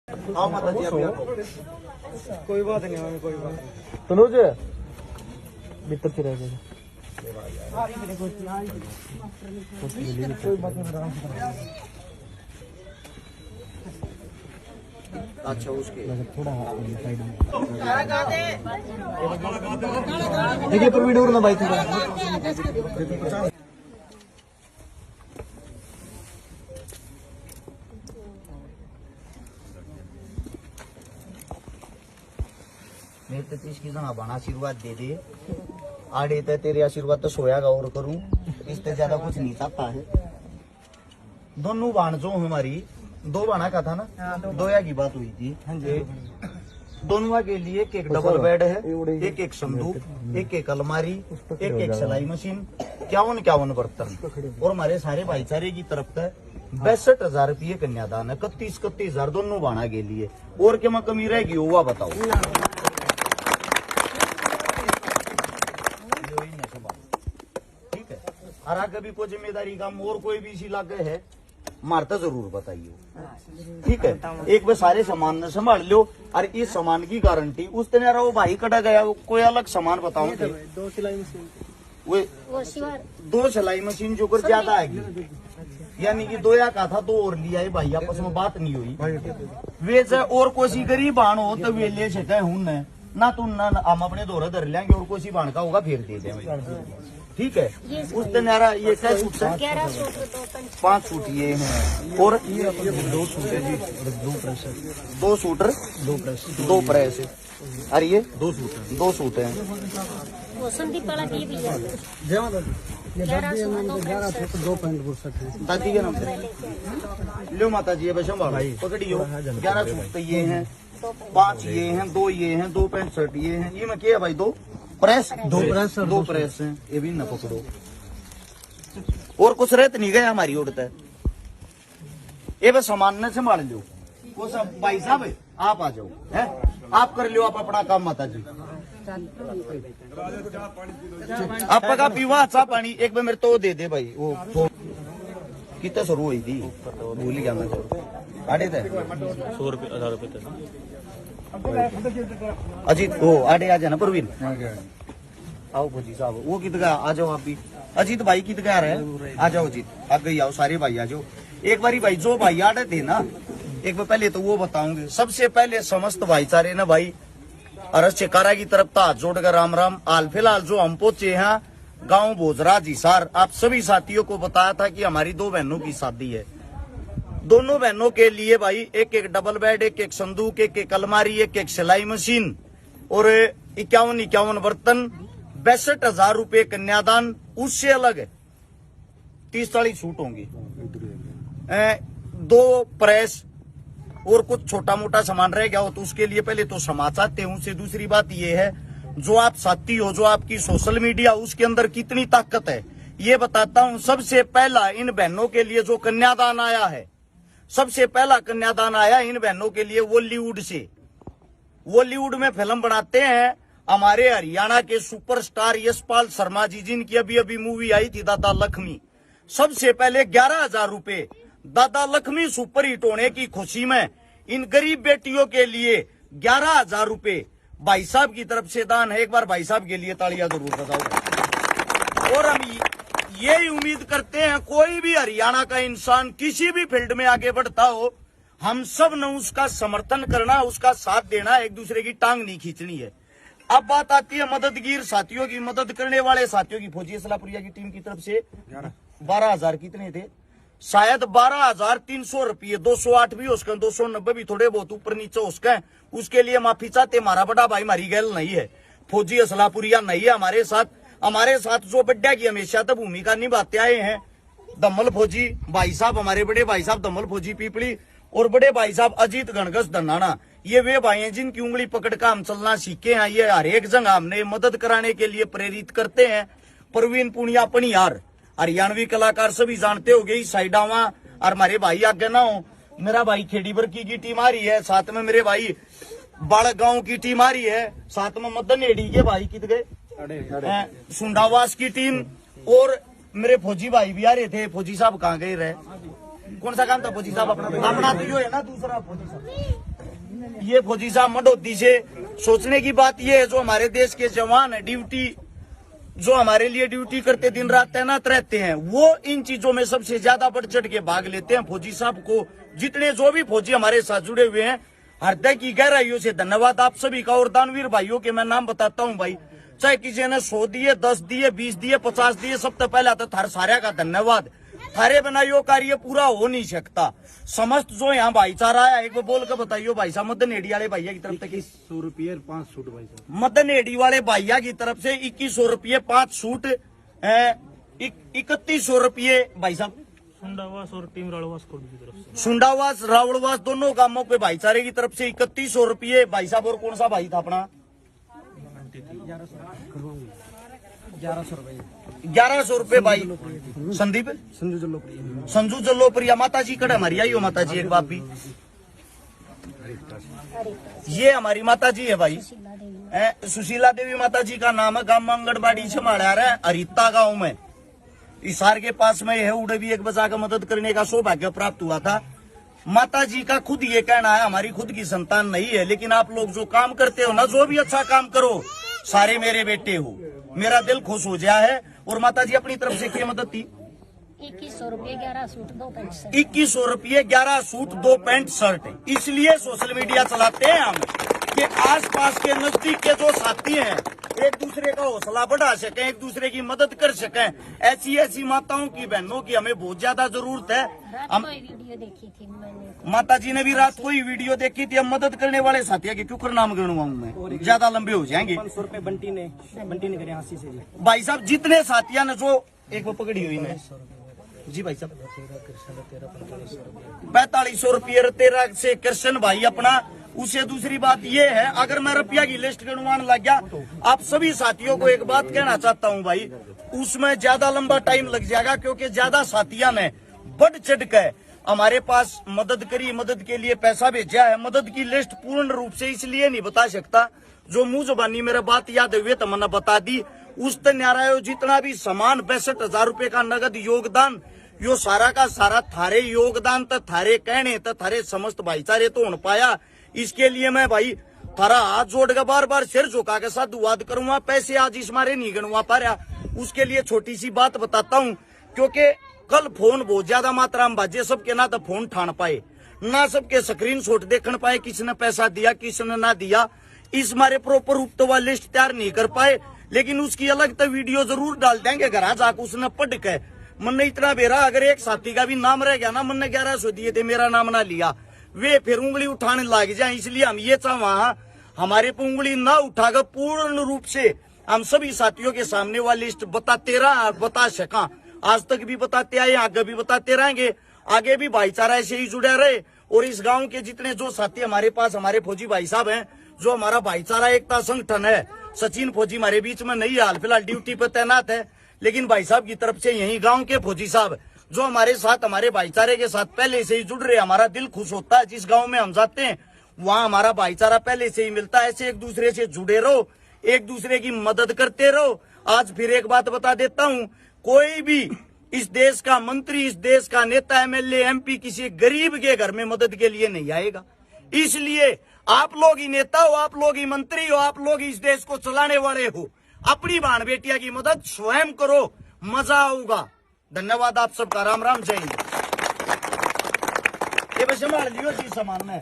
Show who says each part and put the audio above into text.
Speaker 1: आओ माता जी
Speaker 2: कोई बात नहीं हमें कोई बात नहीं।
Speaker 3: तनुज भीतर से रह जाएगा।
Speaker 2: कोई बात नहीं।
Speaker 1: अच्छा उसके
Speaker 3: थोड़ा साइड में देखिए पर वीडियो ना भाई थोड़ा
Speaker 1: मेरे तो इसकी जना बना आशीर्वाद दे दे आड़े तो तेरे आशीर्वाद तो सोयागा और करूं इससे ज्यादा कुछ नहीं चाहता है। दोनों बाण जो हमारी दो बाणा का था ना दोया की बात हुई थी। दोनों के लिए एक एक डबल बेड है, एक एक संदूक, एक एक अलमारी, एक एक सिलाई मशीन, 51 बर्तन और हमारे सारे भाईचारे की तरफ से 62,000 रुपये कन्यादान है। 31,000 दोनों बाणा के लिए और क्या कमी रहेगी हुआ बताओ। ठीक है और आगे भी कोई जिम्मेदारी काम और कोई भी इसी लागे है मारता जरूर बताइए। ठीक है एक बार सारे सामान ने संभाल लो और इस सामान की गारंटी उस दिन यार वो भाई कटा गया कोई अलग सामान बताओ।
Speaker 2: दो सिलाई मशीन
Speaker 1: वो दो सिलाई मशीन जो कर ज्यादा आएगी यानी कि दोया का था दो और लिया है भाई आपस में बात नहीं हुई। वे से और कोई गरीब बाण हो तो वे ले सके हूं ना तो ना हम अपने दौरे धर लेंगे और कोई बाण का होगा फिर दे देंगे। ठीक है उस दिन यार ये क्या सूट है 5 सूट ये हैं और ये 2 सूट है जी 2 सूटर 2 प्रेस अरे ये 2 सूट है।
Speaker 4: संदीप वाला की भी है
Speaker 2: 2 पैंट
Speaker 1: दादी के नाम से लो माता जी भाई पकड़ियो 11 सूट तो ये हैं 5 ये हैं 2 ये हैं 2 पैंट शर्ट ये हैं ये में क्या है भाई 2 प्रेस हैं ये भी न पकड़ो और कुछ रहते नहीं गया हमारी उड़ता है ये बस सामान न संभाल लो वो सब भाई साहब आप आ जाओ है आप कर लो आप अपना काम माता जी आपका पीवा अच्छा पानी एक बार मेरे तो दे दे भाई वो कितना शुरू हुई थी भूल गया मैं तो आड़े थे
Speaker 3: 100 रुपये 1000 रुपये
Speaker 1: अजीत वो आड़े आ जाना परवीन आओ भोजी साहब वो कितना आ जाओ आप भी अजीत भाई कितना आ रहे हैं आ जाओ अजीत आगे आओ सारे भाई आ जाओ एक बारी भाई जो भाई आड़े थे ना एक बार पहले तो वो बताऊंगे। सबसे पहले समस्त भाईचारे ना भाई अरस चेकारा की तरफ था हाथ जोड़कर राम राम। हाल फिलहाल जो हम पहुंचे हैं गांव भोजराज हिसार आप सभी साथियों को बताया था कि हमारी 2 बहनों की शादी है। दोनों बहनों के लिए भाई एक एक डबल बेड एक एक संदूक एक एक अलमारी एक एक सिलाई मशीन और 51 बर्तन 62,000 रुपये कन्यादान। उससे अलग 30-40 सूट होंगे 2 प्रेस और कुछ छोटा मोटा सामान रह गया हो तो उसके लिए पहले तो क्षमा चाहते हूं। से दूसरी बात ये है जो आप साथी हो जो आपकी सोशल मीडिया उसके अंदर कितनी ताकत है ये बताता हूं। सबसे पहला इन बहनों के लिए जो कन्यादान आया है सबसे पहला कन्यादान आया इन बहनों के लिए बॉलीवुड से। बॉलीवुड में फिल्म बनाते हैं हमारे हरियाणा के सुपरस्टार यशपाल शर्मा जी जिनकी अभी अभी मूवी आई थी दादा लक्ष्मी। सबसे पहले 11,000 रुपए दादा लक्ष्मी सुपर हिट होने की खुशी में इन गरीब बेटियों के लिए 11,000 रुपए भाई साहब की तरफ से दान है। एक बार भाई साहब के लिए तालियां जरूर बजाओ। और हम यही उम्मीद करते हैं कोई भी हरियाणा का इंसान किसी भी फील्ड में आगे बढ़ता हो हम सब ने उसका समर्थन करना उसका साथ देना एक दूसरे की टांग नहीं खींचनी है। अब बात आती है मददगीर साथियों की मदद करने वाले साथियों की। फौजी असलापुरिया की टीम की तरफ से 12,000 कितने थे शायद 12,300 रुपये 208 भी उसका 290 भी थोड़े बहुत ऊपर नीचे उसका उसके लिए माफी चाहते। हमारा बड़ा भाई मारी गैल नहीं है फौजी असलापुरिया नहीं है हमारे साथ जो बड्डा की हमेशा तो भूमिका निभाते आए हैं दम्मल फौजी भाई साहब हमारे बड़े भाई साहब दम्मल फौजी पीपली और बड़े भाई साहब अजीत गणगस धनाना। ये वे भाई हैं जिनकी उंगली पकड़ कर हम चलना सीखे हैं। ये हर एक जगह हमने मदद कराने के लिए प्रेरित करते हैं। परवीन पुनिया पनियार हरियाणवी कलाकार सभी जानते हो गई साइडावा और हमारे भाई आगे ना हो मेरा भाई खेड़ीबर की टीम आ रही है साथ में मेरे भाई बाड़क गांव की टीम आ रही है साथ में मदन एडी के भाई कित गए सुंडावास की टीम और मेरे फौजी भाई भी आ रहे थे। फौजी साहब कहाँ गए रहे कौन सा काम था फौजी साहब अपना तो है ना दूसरा फौजी साहब ये फौजी साहब मंडोदी से सोचने की बात ये है, जो हमारे देश के जवान है ड्यूटी, जो हमारे लिए ड्यूटी करते दिन रात तैनात रहते हैं, वो इन चीजों में सबसे ज्यादा बढ़ चढ़ के भाग लेते हैं। फौजी साहब को जितने जो भी फौजी हमारे साथ जुड़े हुए हैं, हृदय की गहराइयों से धन्यवाद आप सभी का। और दानवीर भाइयों के मैं नाम बताता हूँ भाई, चाहे किसी ने 100 दिए, 10 दिए, 20 दिए, 50 दिए, सबसे पहले तो थार सारे का धन्यवाद। थारे बिना यो कार्य पूरा हो नहीं सकता। समस्त जो यहाँ भाईचारा है, एक बार बोल कर बताइयो भाई साहब, मदन एडी वाले भैया की तरफ से
Speaker 2: 100 रुपये 5 सूट भाई साहब।
Speaker 1: मदन एडी वाले भैया की तरफ से 2100 रुपये 5 सूट, 3100 रुपये भाई साहब
Speaker 3: सुंडावास और टीम राड़वास कोड की तरफ से।
Speaker 1: सुंडावास रावड़वास दोनों गांवों पे भाईचारे की तरफ से 3100 रुपये भाई साहब। और कौन सा भाई था अपना
Speaker 2: 1100 रुपये
Speaker 1: 1100 रुपये भाई संदीप
Speaker 2: संजू जल्लोप्रिया।
Speaker 1: संजू जल्लोप्रिया। माता जी कड़े हमारी आई हो माता जी एक बात भी, ये हमारी माता जी है भाई, सुशीला देवी माता जी का नाम है। गांव आंगनबाड़ी संभाला रहा है हरिता गांव में, इसार के पास में है। उड़े भी एक बजा का मदद करने का सौभाग्य प्राप्त हुआ था। माता जी का खुद ये कहना है, हमारी खुद की संतान नहीं है, लेकिन आप लोग जो काम करते हो ना, जो भी अच्छा काम करो, सारे मेरे बेटे हो, मेरा दिल खुश हो गया है। और माता जी अपनी तरफ से क्या मदद थी?
Speaker 4: 2100 रुपये 11 सूट 2 पैंट शर्ट।
Speaker 1: 2100 रुपये 11 सूट 2 पैंट शर्ट। इसलिए सोशल मीडिया चलाते हैं हम कि आसपास के नजदीक के जो साथी हैं एक दूसरे का हौसला बढ़ा सकें, एक दूसरे की मदद कर सकें। ऐसी ऐसी माताओं की, बहनों की हमें बहुत ज्यादा जरूरत है।
Speaker 4: रात
Speaker 1: हम
Speaker 4: को ही वीडियो देखी थी मैंने,
Speaker 1: माता जी ने भी रात को ही वीडियो देखी थी। हम मदद करने वाले साथियों के क्यों नाम गिनवाऊं मैं, ज्यादा लंबे हो जाएंगे।
Speaker 2: 500 रुपये बंटी ने करे हाथी से जी।
Speaker 1: भाई साहब जितने साथियों ने जो एक वो पकड़ी हुई मैं जी भाई साहब 4500 रुपये 13 से कृष्ण भाई अपना। उसे दूसरी बात ये है, अगर मैं रुपया की लिस्ट गिनवाने लग गया, आप सभी साथियों को एक बात कहना चाहता हूं भाई, उसमें ज्यादा लंबा टाइम लग जाएगा, क्योंकि ज्यादा साथियों ने बढ़ चढ़ कर हमारे पास मदद करी, मदद के लिए पैसा भेजा है। मदद की लिस्ट पूर्ण रूप से इसलिए नहीं बता सकता, जो मुंह जुबानी मेरा बात याद हुए तो मैंने बता दी। उस न्यारा जितना भी सामान 62,000 रुपये का नगद योगदान, यो सारा का सारा थारे योगदान तो थारे कहने तो थारे समस्त भाईचारे तो हो पाया। इसके लिए मैं भाई थारा हाथ जोड़ के बार बार सिर झुका के साधुवाद करूंगा। पैसे आज इस मारे नहीं गणवा पा रहा, उसके लिए छोटी सी बात बताता हूं, क्योंकि कल फोन बहुत ज्यादा मात्रा में बाजे, सबके ना तो फोन ठान पाए, ना सबके स्क्रीन शॉट देखने पाए, किसी ने पैसा दिया किसी ने ना दिया, इस मारे प्रॉपर रूप तो वह लिस्ट तैयार नहीं कर पाए। लेकिन उसकी अलग तो वीडियो जरूर डाल देंगे घर जाकर, उसने पढ़ के मन ने इतना बेरा, अगर एक साथी का भी नाम रह गया ना, मन ने 1100 दिए थे, मेरा नाम ना लिया, वे फिर उंगली उठाने लग जाए। इसलिए हम ये चाह हमारे पे उंगली ना उठाकर पूर्ण रूप से हम सभी साथियों के सामने वाली लिस्ट बता सका। आज तक भी बताते आए, आगे भी बताते रहेंगे, आगे भी भाईचारा ऐसे ही जुड़ा रहे। और इस गांव के जितने जो साथी हमारे पास, हमारे फौजी भाई साहब हैं, जो हमारा भाईचारा एकता संगठन है, सचिन फौजी हमारे बीच में नहीं, हाल फिलहाल ड्यूटी पर तैनात है, लेकिन भाई साहब की तरफ से यही गांव के फौजी साहब जो हमारे साथ, हमारे भाईचारे के साथ पहले से ही जुड़ रहे, हमारा दिल खुश होता है। जिस गांव में हम जाते हैं वहाँ हमारा भाईचारा पहले से ही मिलता है। ऐसे एक दूसरे से जुड़े रहो, एक दूसरे की मदद करते रहो। आज फिर एक बात बता देता हूँ, कोई भी इस देश का मंत्री, इस देश का नेता, एमएलए, एमपी किसी गरीब के घर में मदद के लिए नहीं आएगा। इसलिए आप लोग ही नेता हो, आप लोग ही मंत्री हो, आप लोग इस देश को चलाने वाले हो। अपनी बहन बेटिया की मदद स्वयं करो, मजा आऊगा। धन्यवाद आप सबका। राम राम, जय हिंद। ये बस संभाल लियो जी सामान में।